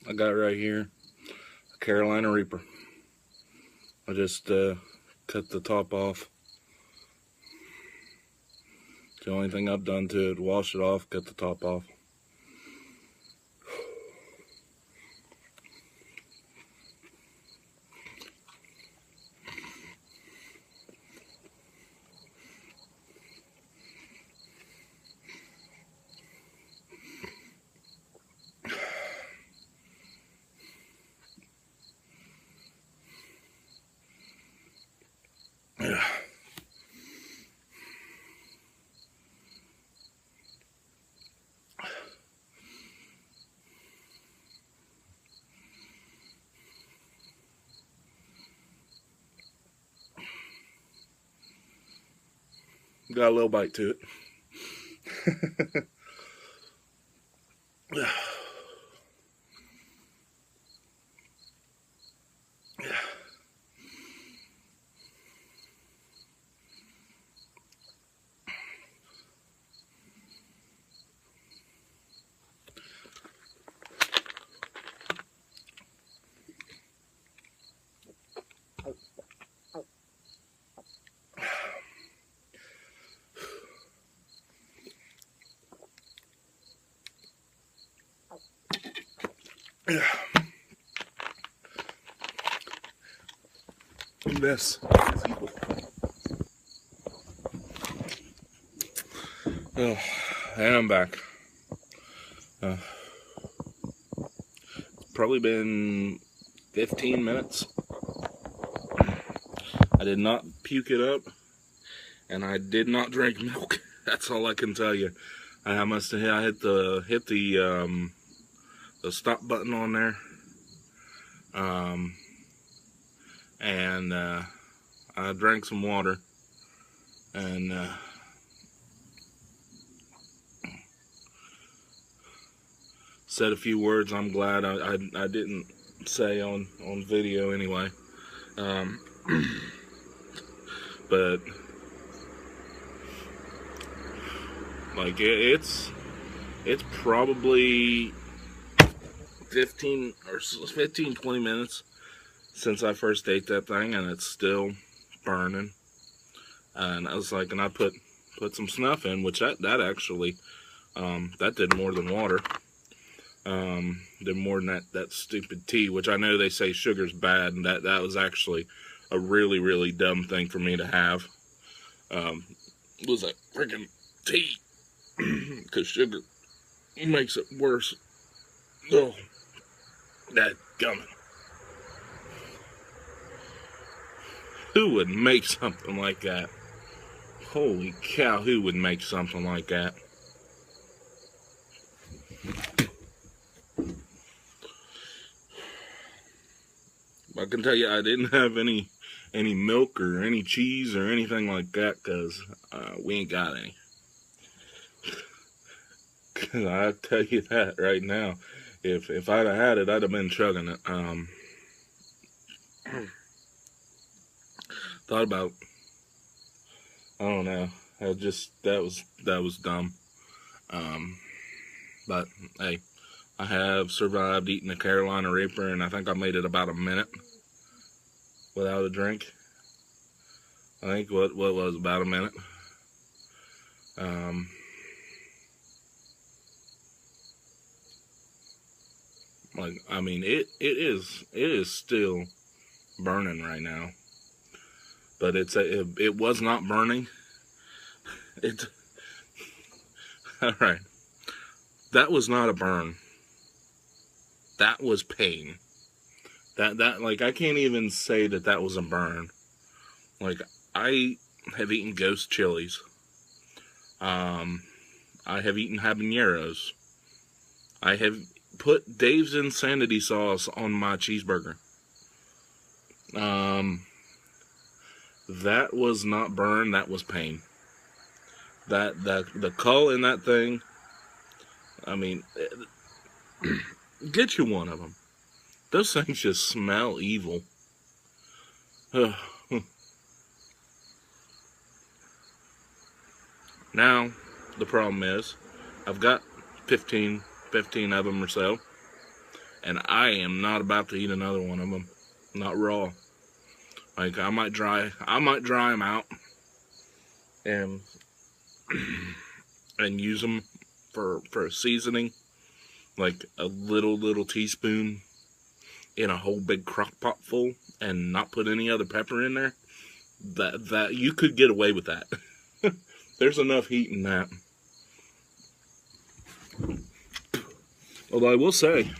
I got right here a Carolina Reaper. I just cut the top off. It's the only thing I've done to it. Wash it off, cut the top off. Yeah. Got a little bite to it. Yeah. This is evil. Oh, and I'm back. Probably been 15 minutes. I did not puke it up, and I did not drink milk. That's all I can tell you. I must have hit the stop button on there, and I drank some water, and said a few words. I'm glad I didn't say on video anyway. But like it's probably 20 minutes since I first ate that thing, and it's still burning. And I was like, and I put some snuff in, which that actually that did more than water. Did more than that stupid tea, which I know they say sugar's bad, and that was actually a really, really dumb thing for me to have. It was like freaking tea, because sugar makes it worse. Oh, that gumming. Who would make something like that? Holy cow, who would make something like that? I can tell you I didn't have any milk or any cheese or anything like that, because we ain't got any. Because I tell you that right now, if I'd have had it, I'd have been chugging it. Thought about, I don't know, that was dumb. But hey, I have survived eating a Carolina Reaper, and I think I made it about a minute without a drink. I think what was about a minute. Like, I mean, it is still burning right now, but it was not burning. It all right. That was not a burn. That was pain. That like, I can't even say that was a burn. Like, I have eaten ghost chilies. I have eaten habaneros. I have put Dave's Insanity sauce on my cheeseburger. That was not burn. That was pain. The cull in that thing. I mean, get you one of them. Those things just smell evil. Now, the problem is, I've got 15 of them or so, and I am not about to eat another one of them, not raw. Like I might dry them out and use them for a seasoning, like a little teaspoon in a whole big crock pot full, and not put any other pepper in there. That you could get away with that. There's enough heat in that. Although I will say,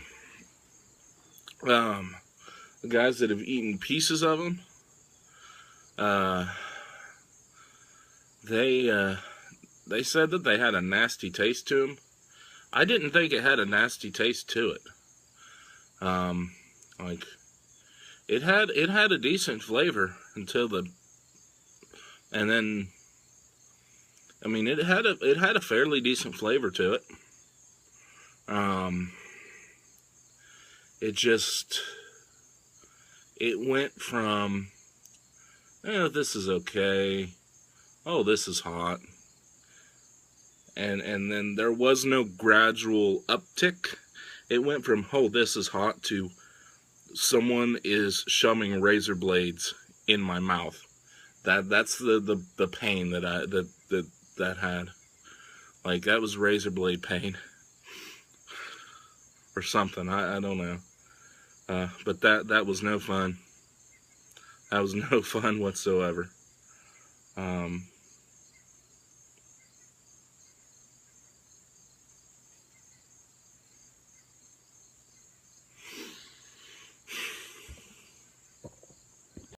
the guys that have eaten pieces of them, they said that they had a nasty taste to them. I didn't think it had a nasty taste to it. Like it had a decent flavor and then I mean it had a fairly decent flavor to it. It went from, this is okay, oh, this is hot, and then there was no gradual uptick. It went from, oh, this is hot, to someone is shoving razor blades in my mouth. That's the pain that had. Like, that was razor blade pain. Or something, I don't know. But that was no fun. That was no fun whatsoever.